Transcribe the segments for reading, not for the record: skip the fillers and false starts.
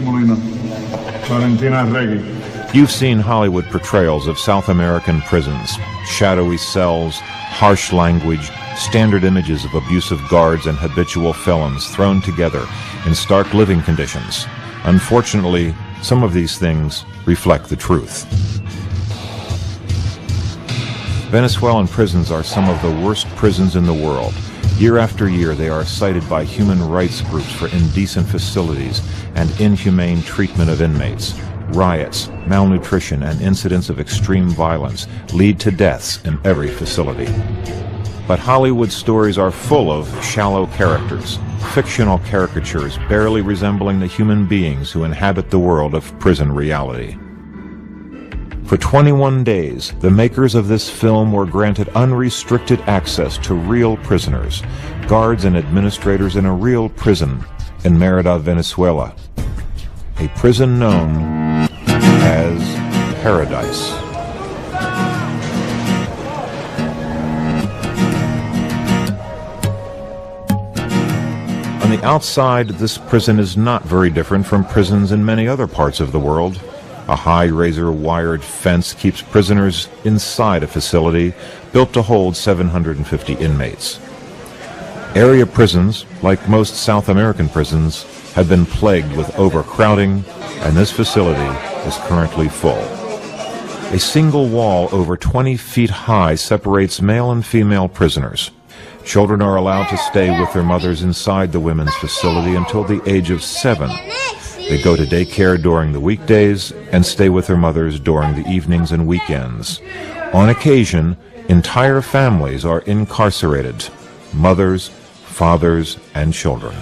Molina. Valentina Reggie. You've seen Hollywood portrayals of South American prisons, shadowy cells, harsh language, standard images of abusive guards and habitual felons thrown together in stark living conditions. Unfortunately, some of these things reflect the truth. Venezuelan prisons are some of the worst prisons in the world. Year after year, they are cited by human rights groups for indecent facilities and inhumane treatment of inmates. Riots, malnutrition, and incidents of extreme violence lead to deaths in every facility. But Hollywood stories are full of shallow characters, fictional caricatures barely resembling the human beings who inhabit the world of prison reality. For 21 days, the makers of this film were granted unrestricted access to real prisoners, guards and administrators in a real prison in Merida, Venezuela, a prison known as Paradise. On the outside, this prison is not very different from prisons in many other parts of the world. A high razor-wired fence keeps prisoners inside a facility built to hold 750 inmates. Area prisons, like most South American prisons, have been plagued with overcrowding, and this facility is currently full. A single wall over 20 feet high separates male and female prisoners. Children are allowed to stay with their mothers inside the women's facility until the age of 7. They go to daycare during the weekdays and stay with their mothers during the evenings and weekends. On occasion, entire families are incarcerated, mothers, fathers, and children.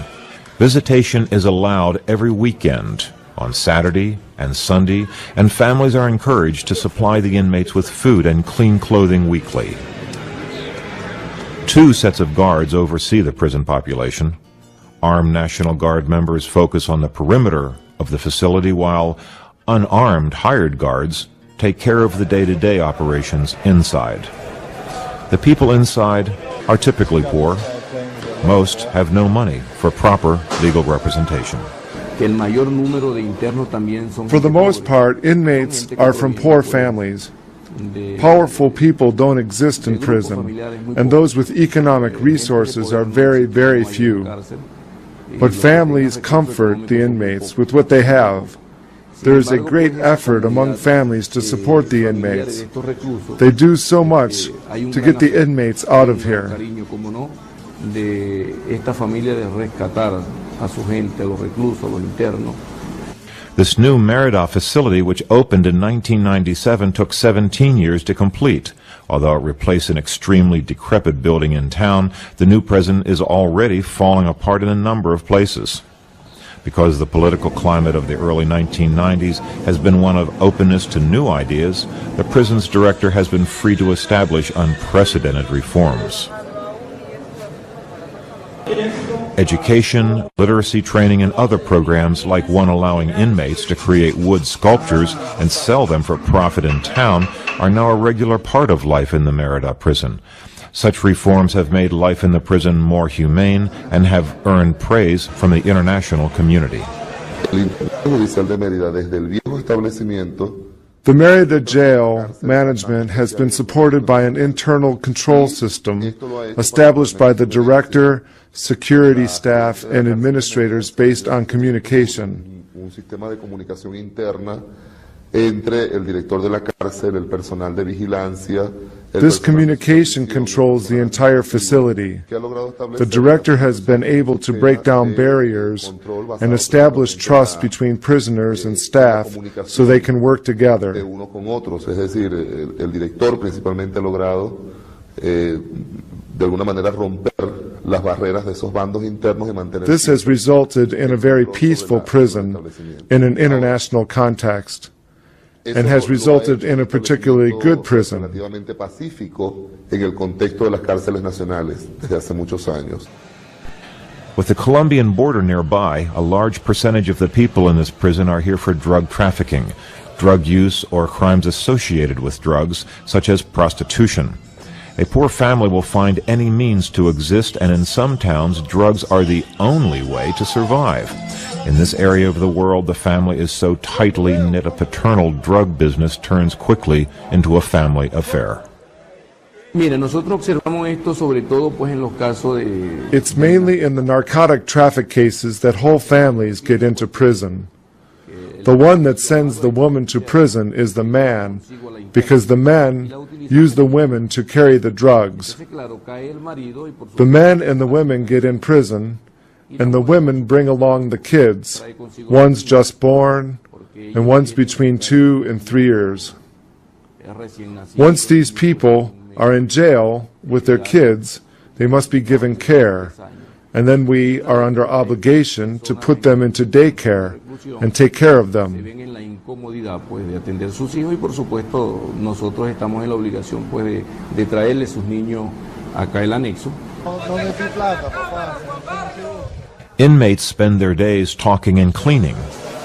Visitation is allowed every weekend, on Saturday and Sunday, and families are encouraged to supply the inmates with food and clean clothing weekly. 2 sets of guards oversee the prison population. Armed National Guard members focus on the perimeter of the facility, while unarmed hired guards take care of the day-to-day operations inside. The people inside are typically poor. Most have no money for proper legal representation. For the most part, inmates are from poor families. Powerful people don't exist in prison, and those with economic resources are very, very few. But families comfort the inmates with what they have. There is a great effort among families to support the inmates. They do so much to get the inmates out of here. This new Merida facility, which opened in 1997, took 17 years to complete. Although it replaced an extremely decrepit building in town, the new prison is already falling apart in a number of places. Because the political climate of the early 1990s has been one of openness to new ideas, the prison's director has been free to establish unprecedented reforms. Education, literacy training, and other programs, like one allowing inmates to create wood sculptures and sell them for profit in town, are now a regular part of life in the Merida prison. Such reforms have made life in the prison more humane and have earned praise from the international community. The Merida jail management has been supported by an internal control system established by the director, security staff, and administrators based on communication. This communication controls the entire facility. The director has been able to break down barriers and establish trust between prisoners and staff so they can work together. This has resulted in a very peaceful prison in an international context, and has resulted in a particularly good prison. With the Colombian border nearby, a large percentage of the people in this prison are here for drug trafficking, drug use, or crimes associated with drugs, such as prostitution. A poor family will find any means to exist, and in some towns, drugs are the only way to survive. In this area of the world, the family is so tightly knit a paternal drug business turns quickly into a family affair. It's mainly in the narcotic traffic cases that whole families get into prison. The one that sends the woman to prison is the man, because the men use the women to carry the drugs. The men and the women get in prison, and the women bring along the kids. One's just born, and one's between 2 and 3 years. Once these people are in jail with their kids, they must be given care, and then we are under obligation to put them into daycare and take care of them. Inmates spend their days talking and cleaning.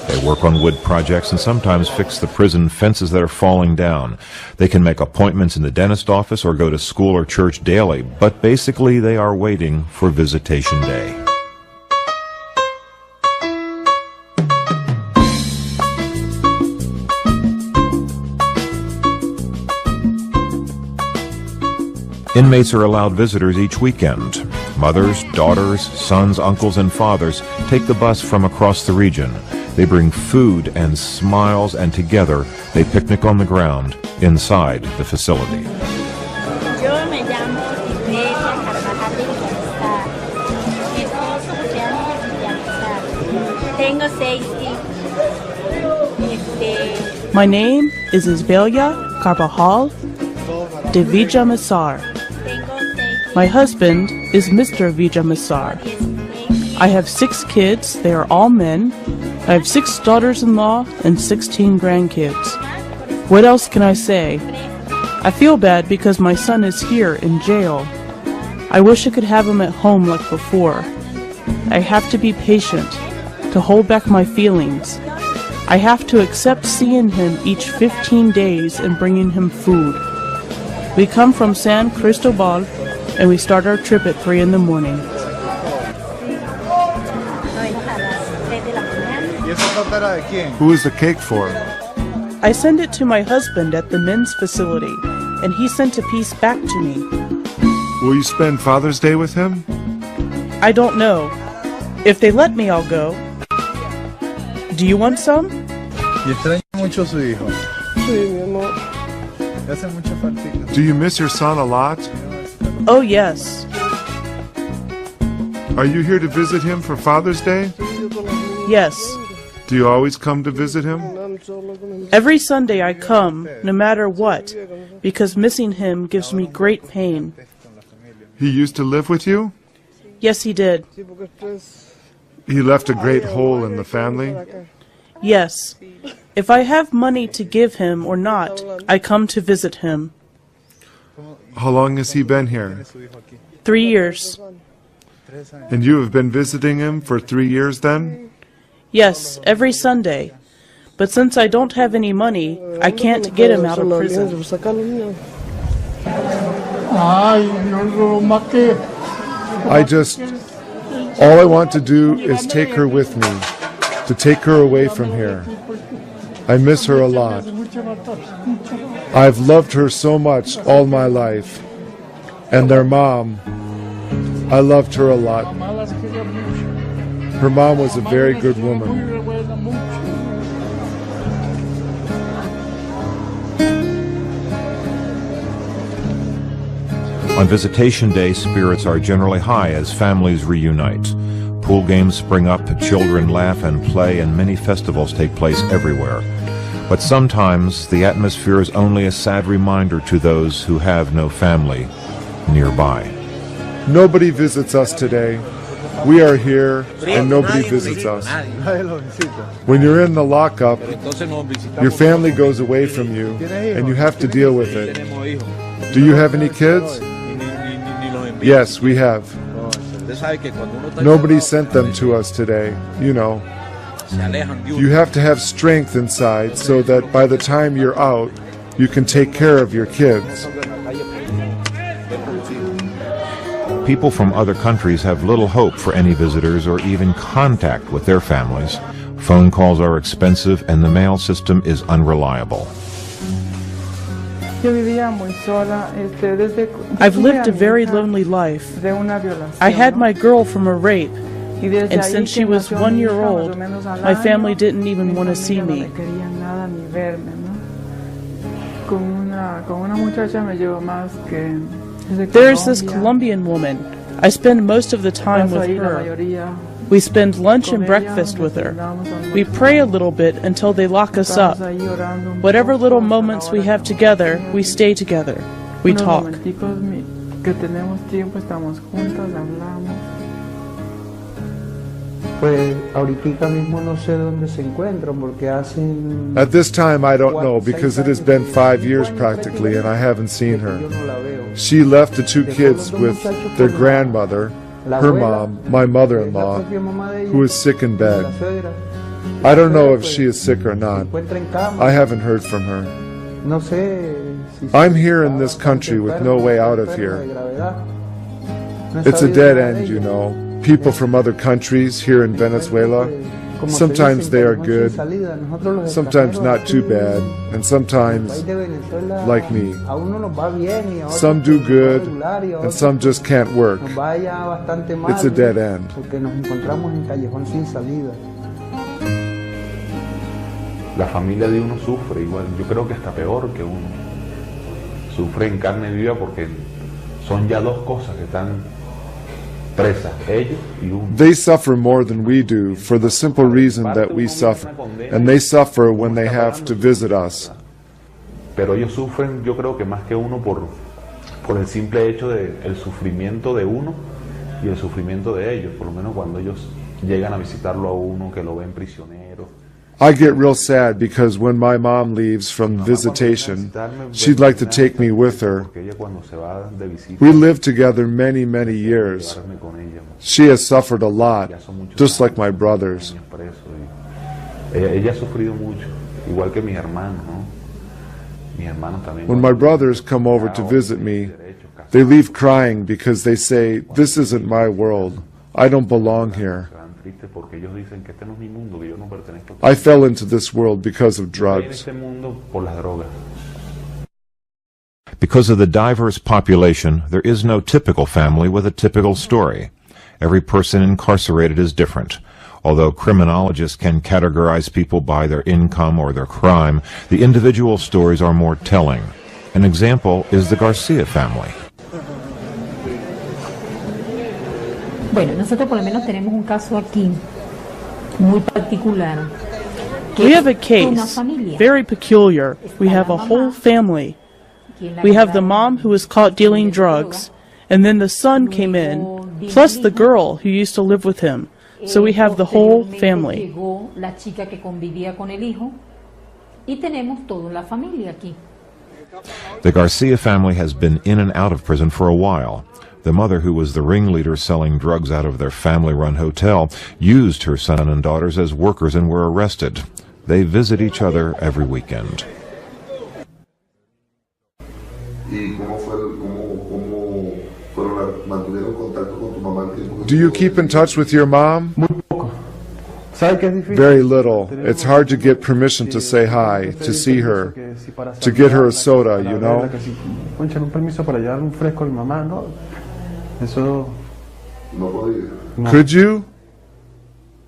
They work on wood projects and sometimes fix the prison fences that are falling down. They can make appointments in the dentist office or go to school or church daily, but basically they are waiting for visitation day. Inmates are allowed visitors each weekend. Mothers, daughters, sons, uncles, and fathers take the bus from across the region. They bring food and smiles, and together they picnic on the ground inside the facility. Yo me llamo Iglesia Carvajal de Villamizar. Mi esposo cumpleaños de Villamizar. Tengo 6 hijos. My name is Isbelia Carvajal de Villamizar. My husband is Mr. Villamizar. I have 6 kids. They are all men. I have 6 daughters-in-law and 16 grandkids. What else can I say? I feel bad because my son is here in jail. I wish I could have him at home like before. I have to be patient, to hold back my feelings. I have to accept seeing him each 15 days and bringing him food. We come from San Cristobal, and we start our trip at 3 in the morning. Who is the cake for? I send it to my husband at the men's facility, and he sent a piece back to me. Will you spend Father's Day with him? I don't know. If they let me, I'll go. Do you want some? Do you miss your son a lot? Oh, yes. Are you here to visit him for Father's Day? Yes. Do you always come to visit him? Every Sunday I come, no matter what, because missing him gives me great pain. He used to live with you? Yes, he did. He left a great hole in the family? Yes. If I have money to give him or not, I come to visit him. How long has he been here? 3 years. And you have been visiting him for 3 years then? Yes, every Sunday. But since I don't have any money, I can't get him out of prison. All I want to do is take her with me, to take her away from here. I miss her a lot. I've loved her so much all my life. And their mom, I loved her a lot. Her mom was a very good woman. On visitation day, spirits are generally high as families reunite. Pool games spring up, children laugh and play, and many festivals take place everywhere. But sometimes the atmosphere is only a sad reminder to those who have no family nearby. Nobody visits us today. We are here and nobody visits us. When you're in the lockup, your family goes away from you and you have to deal with it. Do you have any kids? Yes, we have. Nobody sent them to us today, you know. You have to have strength inside so that by the time you're out, you can take care of your kids. People from other countries have little hope for any visitors or even contact with their families. Phone calls are expensive and the mail system is unreliable. I've lived a very lonely life. I had my girl from a rape, and since she was 1 year old, my family didn't even want to see me. There's this Colombian woman. I spend most of the time with her. We spend lunch and breakfast with her. We pray a little bit until they lock us up. Whatever little moments we have together, we stay together. We talk. At this time, I don't know because it has been 5 years practically and I haven't seen her. She left the 2 kids with their grandmother, her mom, my mother-in-law, who is sick in bed. I don't know if she is sick or not. I haven't heard from her. I'm here in this country with no way out of here. It's a dead end, you know. People from other countries here in Venezuela, sometimes they are good, sometimes not too bad, and sometimes, like me, some do good, and some just can't work. It's a dead end. La familia de uno sufre igual, yo creo que está peor que uno. Sufre en carne viva porque son ya dos cosas que están presas, ellos y uno. They suffer more than we do for the simple reason that we suffer, and they suffer when they have to visit us. Pero ellos sufren, yo creo que más que uno por el simple hecho de el sufrimiento de uno y el sufrimiento de ellos, por lo menos cuando ellos llegan a visitarlo a uno, que lo ven prisionero. I get real sad because when my mom leaves from visitation, she'd like to take me with her. We lived together many, many years. She has suffered a lot, just like my brothers. When my brothers come over to visit me, they leave crying because they say, "This isn't my world. I don't belong here. I fell into this world because of drugs." Because of the diverse population, there is no typical family with a typical story. Every person incarcerated is different. Although criminologists can categorize people by their income or their crime, the individual stories are more telling. An example is the Garcia family. Bueno, nosotros por lo menos tenemos un caso aquí muy particular. We have a case, very peculiar. We have a whole family. We have the mom who was caught dealing drugs, and then the son came in, plus the girl who used to live with him. So we have the whole family. La chica que convivía con el hijo, y tenemos toda la familia aquí. The Garcia family has been in and out of prison for a while. The mother, who was the ringleader selling drugs out of their family-run hotel, used her son and daughters as workers and were arrested. They visit each other every weekend. Do you keep in touch with your mom? Very little. It's hard to get permission to say hi, to see her, to get her a soda, you know? Could you?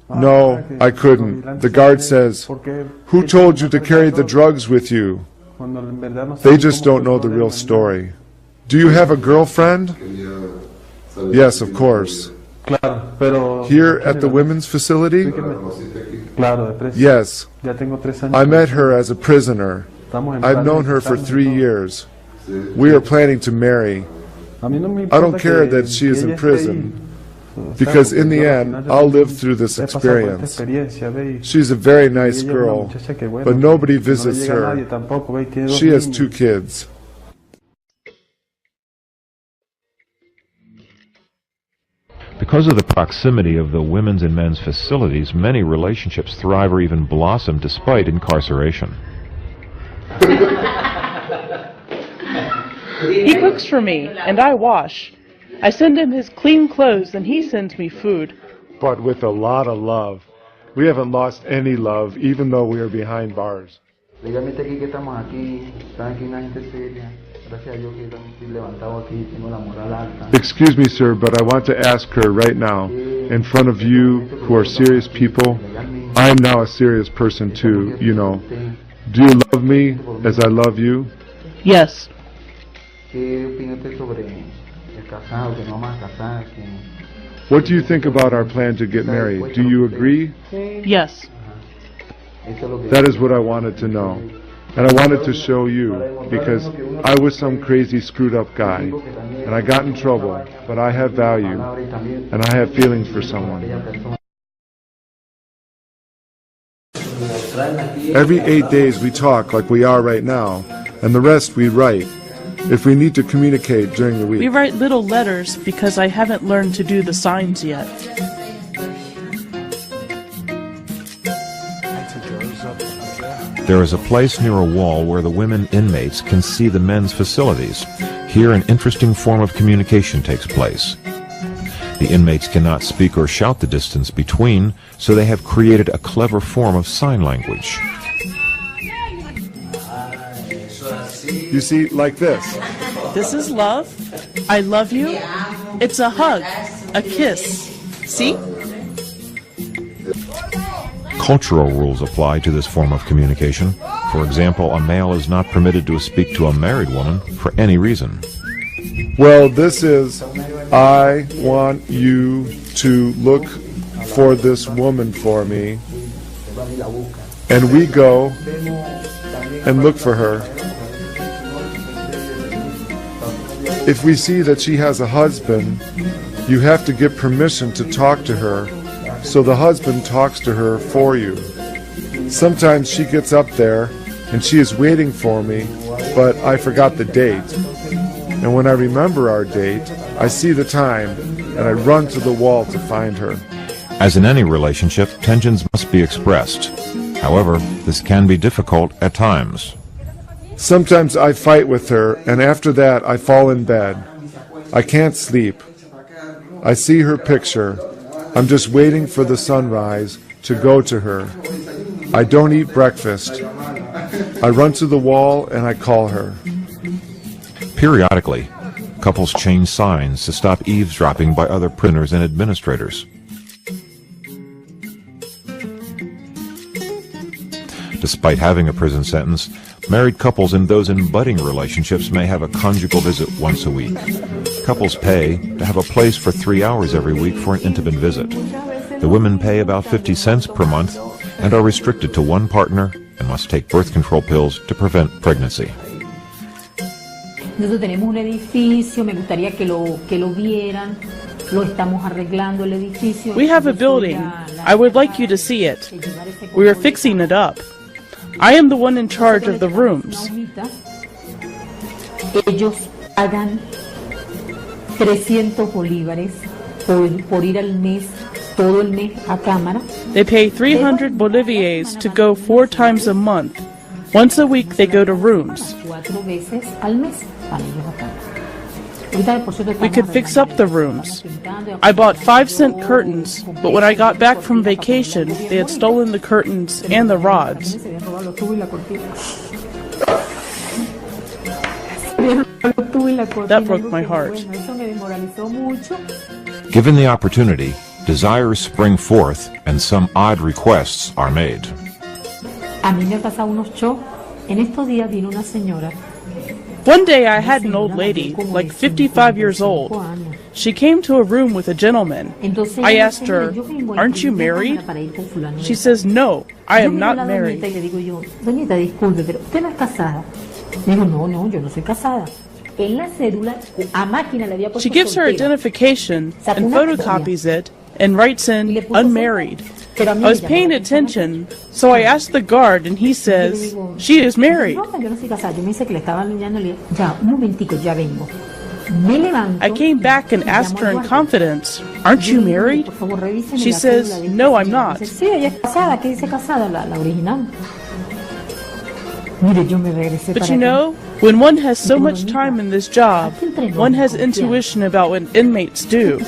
No, I couldn't. The guard says, "Who told you to carry the drugs with you?" They just don't know the real story. Do you have a girlfriend? Yes, of course. Here at the women's facility? Yes. I met her as a prisoner. I've known her for 3 years. We are planning to marry. I don't care that she is in prison, because in the end, I'll live through this experience. She's a very nice girl, but nobody visits her. She has 2 kids. Because of the proximity of the women's and men's facilities, many relationships thrive or even blossom despite incarceration. He cooks for me, and I wash. I send him his clean clothes, and he sends me food. but with a lot of love. We haven't lost any love, even though we are behind bars. Legalmente aquí que estamos aquí, están aquí una gente seria. Gracias a Dios que también estoy levantado aquí, tengo la moral alta. Excuse me, sir, but I want to ask her right now, in front of you who are serious people, I am now a serious person too, you know. Do you love me as I love you? Yes. ¿Qué opina usted sobre el casado, que no vamos a casar? What do you think about our plan to get married? Do you agree? Yes. That is what I wanted to know. And I wanted to show you, because I was some crazy screwed up guy, and I got in trouble, but I have value, and I have feelings for someone. Every 8 days we talk like we are right now, and the rest we write, if we need to communicate during the We week. write little letters because I haven't learned to do the signs yet. There is a place near a wall where the women inmates can see the men's facilities. Here an interesting form of communication takes place. The inmates cannot speak or shout the distance between, so they have created a clever form of sign language. You see, like this. This is love. I love you. It's a hug, a kiss. See? Cultural rules apply to this form of communication. For example, a male is not permitted to speak to a married woman for any reason. Well, this is, I want you to look for this woman for me. And we go and look for her. If we see that she has a husband, you have to get permission to talk to her, so the husband talks to her for you. Sometimes she gets up there and she is waiting for me, but I forgot the date. And when I remember our date, I see the time and I run to the wall to find her. As in any relationship, tensions must be expressed. However, this can be difficult at times. Sometimes I fight with her, and after that I fall in bed. I can't sleep. I see her picture. I'm just waiting for the sunrise to go to her. I don't eat breakfast. I run to the wall and I call her. Periodically, couples change signs to stop eavesdropping by other prisoners and administrators. Despite having a prison sentence, married couples and those in budding relationships may have a conjugal visit once a week. Couples pay to have a place for 3 hours every week for an intimate visit. The women pay about 50 cents per month and are restricted to one partner and must take birth control pills to prevent pregnancy. Nosotros tenemos un edificio, me gustaría que lo vieran. Lo estamos arreglando el edificio. We have a building. I would like you to see it. We are fixing it up. I am the one in charge of the rooms. Ellos pagan 300 bolívares por ir al mes, todo el mes a cámara. They pay 300 boliviers to go 4 times a month. Once a week they go to rooms. 4 veces al mes para ellos a cámara. We could fix up the rooms. I bought 5-cent curtains, but when I got back from vacation, they had stolen the curtains and the rods. That broke my heart. Given the opportunity, desires spring forth and some odd requests are made. A mí me ha pasado unos shows. En estos días vino una señora. One day I had an old lady, like 55 years old. She came to a room with a gentleman. I asked her, "Aren't you married?" She says, "No, I am not married." Doñita, disculpe, pero usted no es casada. Digo, no, yo no soy casada. En la cédula, a máquina le había puesto She gives her soltera. identification and photocopies it and writes in unmarried. I was paying attention, so I asked the guard and he says, "She is married." No, yo no soy casada. Yo me dice que le estaba enviando ya, un momentico, ya vengo. Me levanto. I came back and asked her in confidence, "Aren't you married?" Por favor, revíseme She la says, cédula de "No, esta I'm señora". not. Dice, sí, ella es casada. ¿Qué dice casada? La original. But you know, when one has so much time in this job, one has intuition about what inmates do.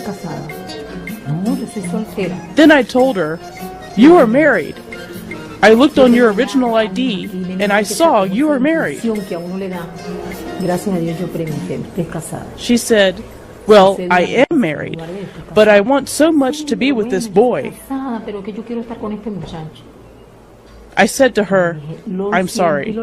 Then I told her, "You are married. I looked on your original ID and I saw you are married." She said, "Well, I am married, but I want so much to be with this boy." I said to her, "I'm sorry."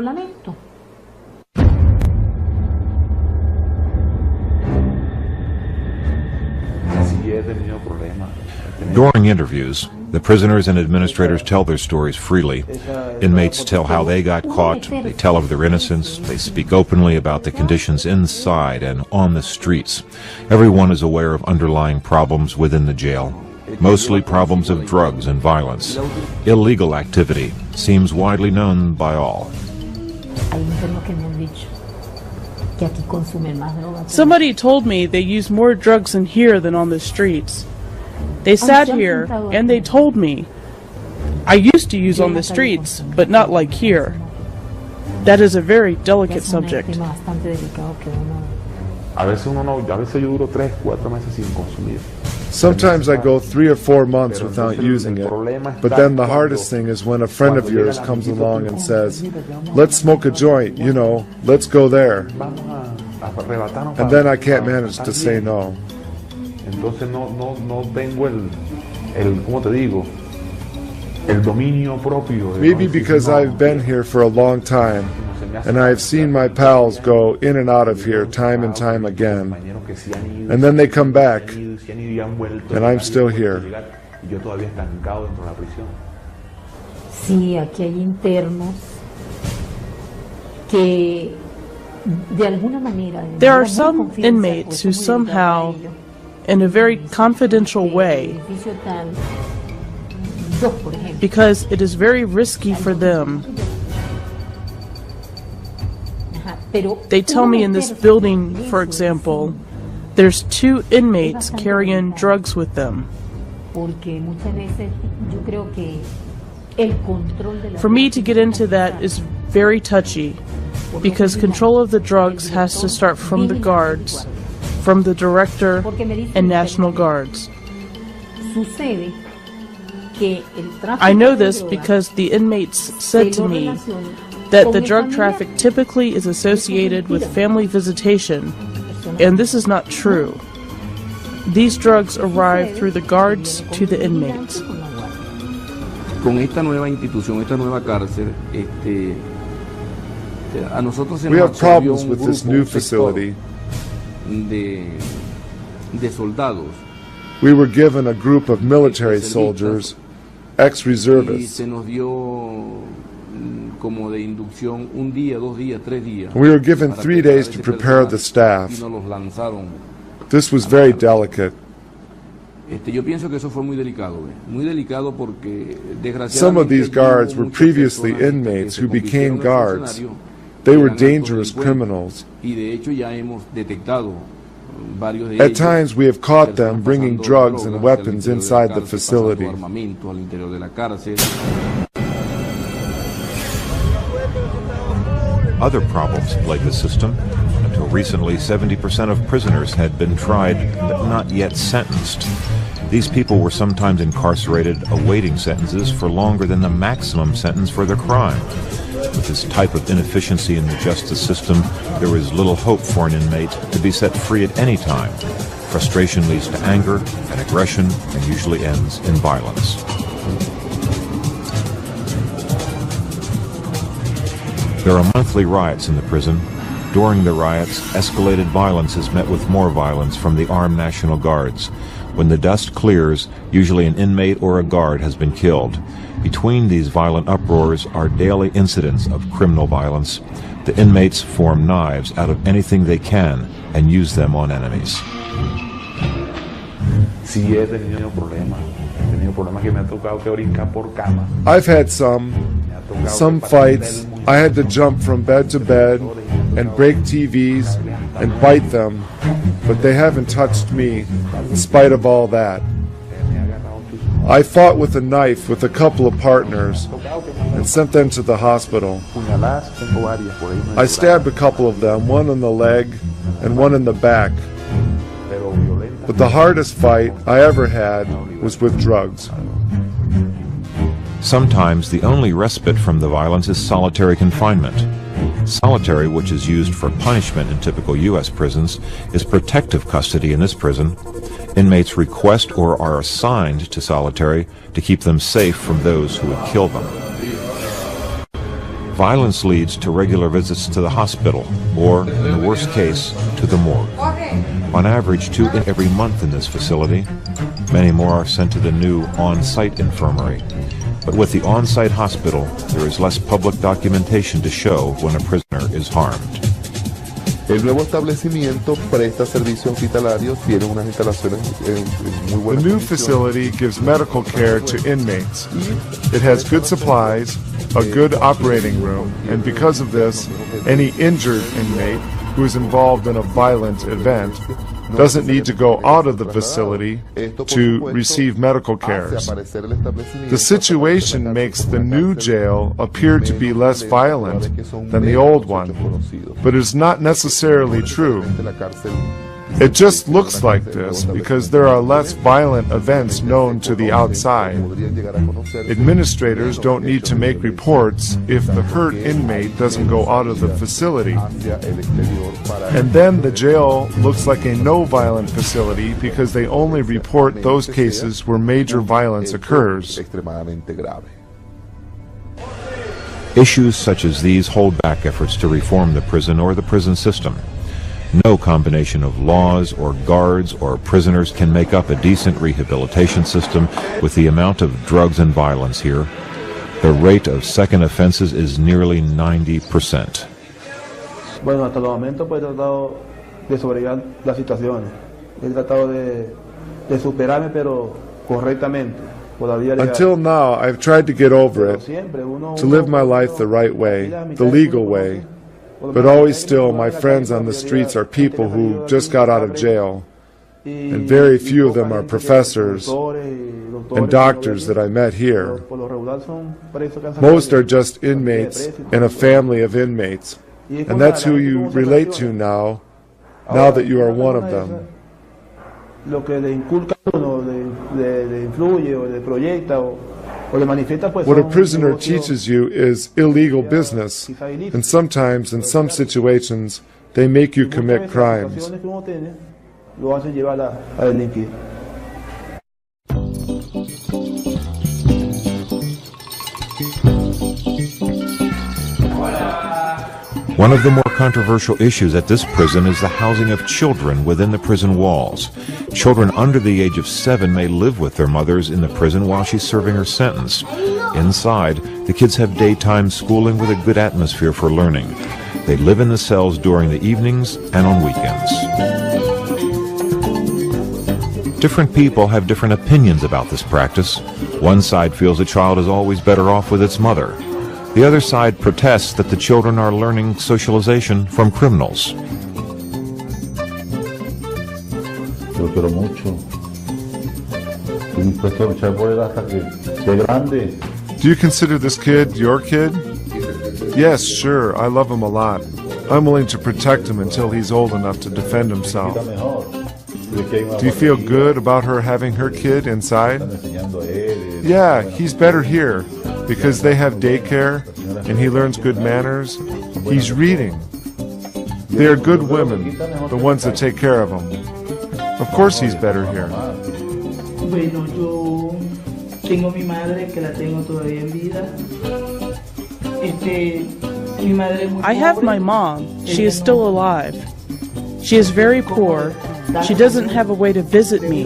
During interviews, the prisoners and administrators tell their stories freely. Inmates tell how they got caught, they tell of their innocence, they speak openly about the conditions inside and on the streets. Everyone is aware of underlying problems within the jail, mostly problems of drugs and violence. Illegal activity seems widely known by all. Somebody told me they use more drugs in here than on the streets. They sat here and they told me, "I used to use on the streets, but not like here." That is a very delicate subject. Sometimes I go 3 or 4 months without using it, but then the hardest thing is when a friend of yours comes along and says, "Let's smoke a joint, you know, let's go there." And then I can't manage to say no. Entonces no tengo ¿cómo te digo? El dominio propio. Maybe because I've been here for a long time, and I've seen my pals go in and out of here time and time again. And then they come back, and I'm still here. Sí, aquí hay internos que de alguna manera. There are some inmates who somehow, in a very confidential way, because it is very risky for them. They tell me in this building, for example, there's 2 inmates carrying drugs with them. For me to get into that is very touchy, because control of the drugs has to start from the guards, from the director and National Guards. I know this because the inmates said to me that the drug traffic typically is associated with family visitation, and this is not true. These drugs arrive through the guards to the inmates. Con esta nueva institución, esta nueva cárcel, a nosotros se We nos have problems with this new facility. De soldados. We were given a group of military soldiers, ex-reservists. Se nos dio como de inducción un día, 2 días, 3 días. We were given 3 days to prepare the staff. This was very delicate. Yo pienso que eso fue muy delicado, muy delicado porque desgraciadamente. Some of these guards were previously inmates who became guards. They were dangerous criminals. Y de hecho ya hemos detectado varios de At ellos. times we have caught them bringing drugs and weapons inside the facility. Other problems plague the system. Until recently, 70% of prisoners had been tried but not yet sentenced. These people were sometimes incarcerated awaiting sentences for longer than the maximum sentence for their crime. With this type of inefficiency in the justice system, there is little hope for an inmate to be set free at any time. Frustration leads to anger and aggression and usually ends in violence. There are monthly riots in the prison. During the riots, escalated violence is met with more violence from the armed National Guards. When the dust clears, usually an inmate or a guard has been killed. Between these violent uproars are daily incidents of criminal violence. The inmates form knives out of anything they can and use them on enemies. I've had some fights. I had to jump from bed to bed and break TVs and bite them, but they haven't touched me in spite of all that. I fought with a knife with a couple of partners and sent them to the hospital. I stabbed a couple of them, one in the leg and one in the back. But the hardest fight I ever had was with drugs. Sometimes the only respite from the violence is solitary confinement. Solitary, which is used for punishment in typical U.S. prisons, is protective custody in this prison. Inmates request or are assigned to solitary to keep them safe from those who would kill them. Violence leads to regular visits to the hospital, or, in the worst case, to the morgue. On average, 2 every month in this facility. Many more are sent to the new on-site infirmary. But with the on-site hospital, there is less public documentation to show when a prisoner is harmed. El nuevo establecimiento presta servicios hospitalarios, tiene unas instalaciones muy buenas. The new facility gives medical care to inmates. It has good supplies, a good operating room, and because of this, any injured inmate who is involved in a violent event doesn't need to go out of the facility to receive medical care. The situation makes the new jail appear to be less violent than the old one, but it is not necessarily true. It just looks like this because there are less violent events known to the outside. Administrators don't need to make reports if the hurt inmate doesn't go out of the facility. And then the jail looks like a no-violent facility because they only report those cases where major violence occurs. Issues such as these hold back efforts to reform the prison or the prison system. No combination of laws or guards or prisoners can make up a decent rehabilitation system with the amount of drugs and violence here. The rate of second offenses is nearly 90%. Bueno, hasta el momento pues he tratado de sobrellevar las situaciones. He tratado de superarme, pero correctamente. Until now, I've tried to get over it, to live my life the right way, the legal way. But always still, my friends on the streets are people who just got out of jail, and very few of them are professors and doctors that I met here. Most are just inmates and a family of inmates, and that's who you relate to now that you are one of them. What a prisoner teaches you is illegal business, and sometimes, in some situations, they make you commit crimes. One of the more controversial issues at this prison is the housing of children within the prison walls. Children under the age of 7 may live with their mothers in the prison while she's serving her sentence. Inside, the kids have daytime schooling with a good atmosphere for learning. They live in the cells during the evenings and on weekends. Different people have different opinions about this practice. One side feels a child is always better off with its mother. The other side protests that the children are learning socialization from criminals. Lo quiero mucho. Estoy dispuesto a luchar por él hasta que sea grande. Do you consider this kid your kid? Yes, sure, I love him a lot. I'm willing to protect him until he's old enough to defend himself. Do you feel good about her having her kid inside? Yeah, he's better here because they have daycare and he learns good manners. He's reading. They are good women, the ones that take care of him. Of course he's better here. Bueno, yo tengo mi madre que la tengo todavía en vida. I have my mom. She is still alive. She is very poor. She doesn't have a way to visit me.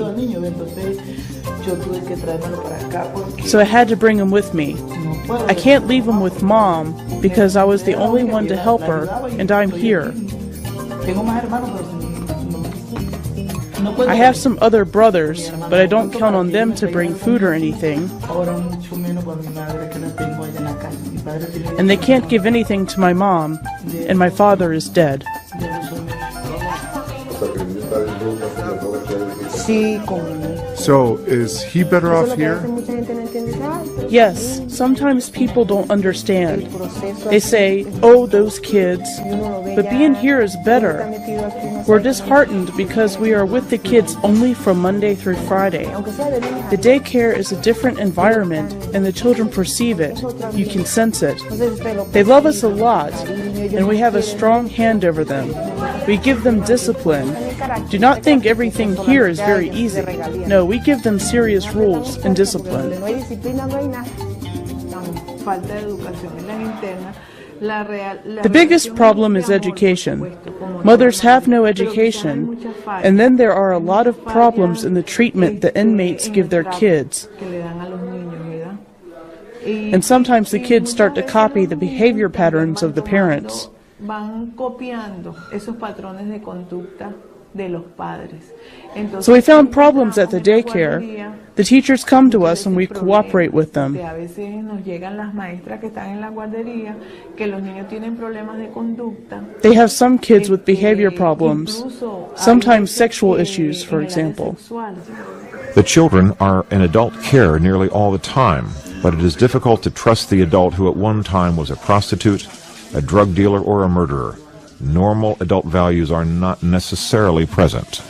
So I had to bring him with me. I can't leave him with Mom because I was the only one to help her, and I'm here. I have some other brothers, but I don't count on them to bring food or anything. And they can't give anything to my mom, and my father is dead. So, is he better off here? Yes, sometimes people don't understand. They say, oh, those kids, but being here is better. We're disheartened because we are with the kids only from Monday through Friday. The daycare is a different environment, and the children perceive it. You can sense it. They love us a lot, and we have a strong hand over them. We give them discipline. Do not think everything here is very easy. No, we give them serious rules and discipline. The biggest problem is education. Mothers have no education, and then there are a lot of problems in the treatment the inmates give their kids. And sometimes the kids start to copy the behavior patterns of the parents. So we found problems at the daycare. The teachers come to us and we cooperate with them. They have some kids with behavior problems, sometimes sexual issues, for example. The children are in adult care nearly all the time, but it is difficult to trust the adult who at one time was a prostitute, a drug dealer, or a murderer. Normal adult values are not necessarily present.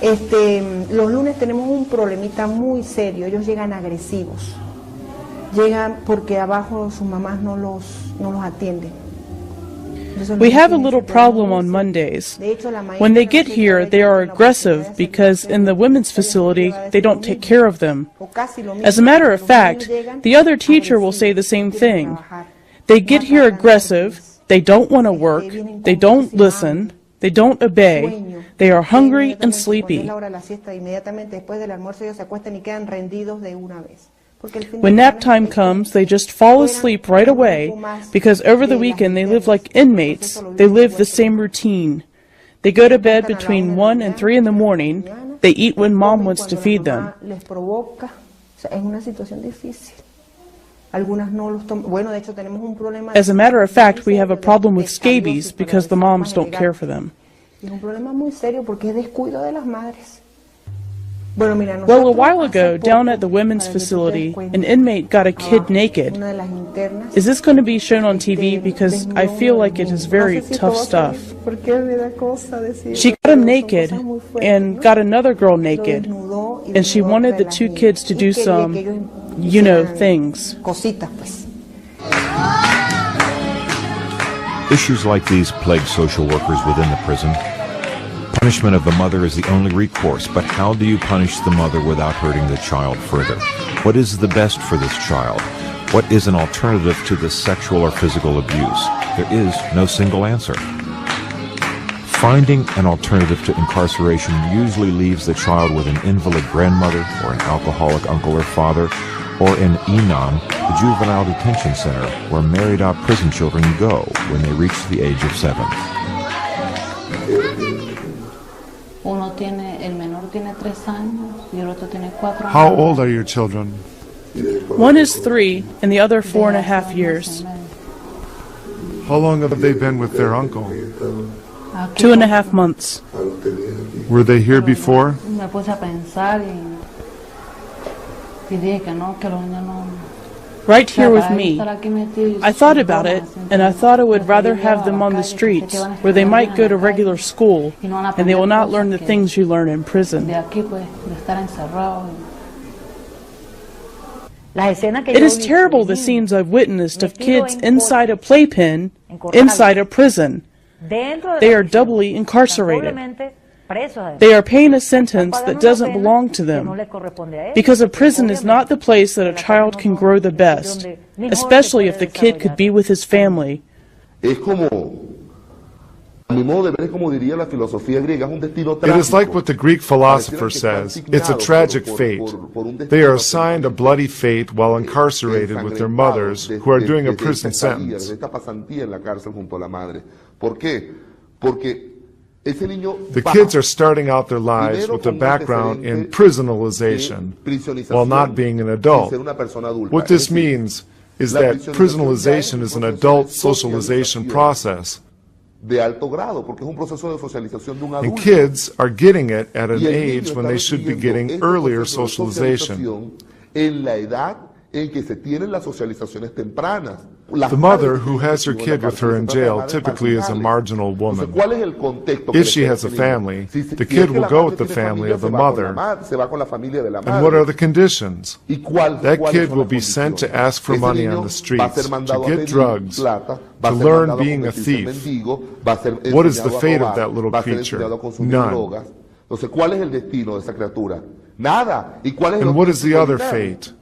Los lunes tenemos un problemita muy serio. Ellos llegan agresivos. Llegan porque abajo sus mamás no los atienden. We have a little problem on Mondays. When they get here, they are aggressive because in the women's facility, they don't take care of them. As a matter of fact, the other teacher will say the same thing. They get here aggressive, they don't want to work, they don't listen, they don't obey, they are hungry and sleepy. When nap time comes, they just fall asleep right away because over the weekend they live like inmates. They live the same routine. They go to bed between 1 and 3 in the morning. They eat when mom wants to feed them. As a matter of fact, we have a problem with scabies because the moms don't care for them. Well, a while ago, down at the women's facility, an inmate got a kid naked. Is this going to be shown on TV? Because I feel like it is very tough stuff. She got him naked and got another girl naked, and she wanted the two kids to do some, you know, things. Issues like these plague social workers within the prison. Punishment of the mother is the only recourse, but how do you punish the mother without hurting the child further? What is the best for this child? What is an alternative to the sexual or physical abuse? There is no single answer. Finding an alternative to incarceration usually leaves the child with an invalid grandmother or an alcoholic uncle or father, or in Inam, the juvenile detention center, where married-out prison children go when they reach the age of 7. How old are your children? One is 3 and the other 4.5 years. How long have they been with their uncle? 2.5 months. Were they here before? Right here with me. I thought about it, and I thought I would rather have them on the streets, where they might go to regular school, and they will not learn the things you learn in prison. It is terrible, the scenes I've witnessed of kids inside a playpen, inside a prison. They are doubly incarcerated. They are paying a sentence that doesn't belong to them, because a prison is not the place that a child can grow the best, especially if the kid could be with his family. It is like what the Greek philosopher says. It's a tragic fate. They are assigned a bloody fate while incarcerated with their mothers, who are doing a prison sentence. The kids are starting out their lives with a background in prisonalization, while not being an adult. What this means is that prisonalization is an adult socialization process. de alto grado, porque es un proceso de socialización de un And adulto. kids are getting it at an Y el age niño when está they should be recibiendo getting este earlier proceso de socialization. socialización en la edad en que se tienen las socializaciones tempranas. The mother who has her kid with her in jail typically is a marginal woman. ¿Cuál es el contexto que If le she queda has a a ese niño? family, Si the es kid que will la go madre with the tiene family familia, of the se va con la mother. se va con la familia de la madre. And what are the conditions? ¿Y That cuáles kid son will las be sent to condiciones? ask for Ese money niño on the va a streets, ser to mandado a get pedir drugs, plata, va a to ser learn mandado a being a convertirse en thief. mendigo, va a ser What is the enseñado a fate of robar, that little va a ser creature? enseñado a consumir None. drogas. Entonces, ¿cuál es el destino de esa criatura? Nada. ¿Y cuál es el And what is the other destino? fate?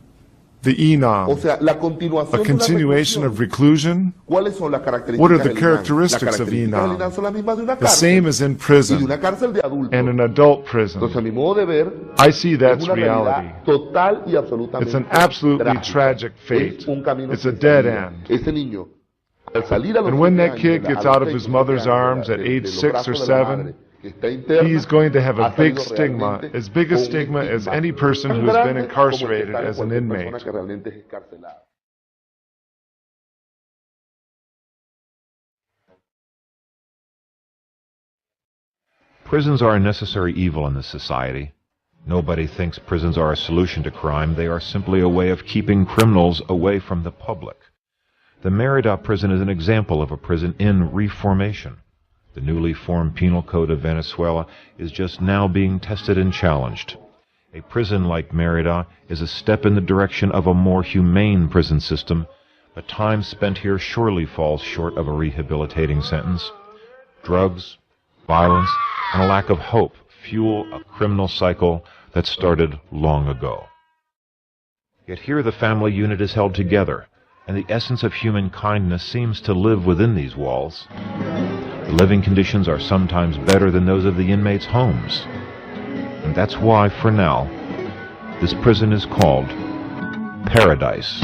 The enom. O sea, la continuación A de una continuation of reclusion? ¿Cuáles son las características What are the del INAN? Las characteristics of características del enom? INAN son las mismas de una The cárcel same as in y de prison una cárcel de adultos. and an adult prison. Entonces, a mi modo de ver, I see es that's una realidad reality. total y absolutamente It's an absolutely trágica. tragic fate. Es un camino It's a sin dead salida. end. Ese niño, al salir a los And when 7 that años, kid a gets los out of 6, his mother's 7 años arms at de age los 6 or brazos de la 7, madre, que está interna, he's going to have ha a big salido stigma, realmente as big a con un stigma as estigma any person tan who has been grande como el que incarcerated está en as an cualquier persona inmate. que realmente es encarcelada. Prisons are a necessary evil in this society. Nobody thinks prisons are a solution to crime. They are simply a way of keeping criminals away from the public. The Mérida prison is an example of a prison in reformation. The newly formed penal code of Venezuela is just now being tested and challenged. A prison like Mérida is a step in the direction of a more humane prison system, but time spent here surely falls short of a rehabilitating sentence. Drugs, violence, and a lack of hope fuel a criminal cycle that started long ago. Yet here the family unit is held together, and the essence of human kindness seems to live within these walls. The living conditions are sometimes better than those of the inmates' homes. And that's why, for now, this prison is called Paradise.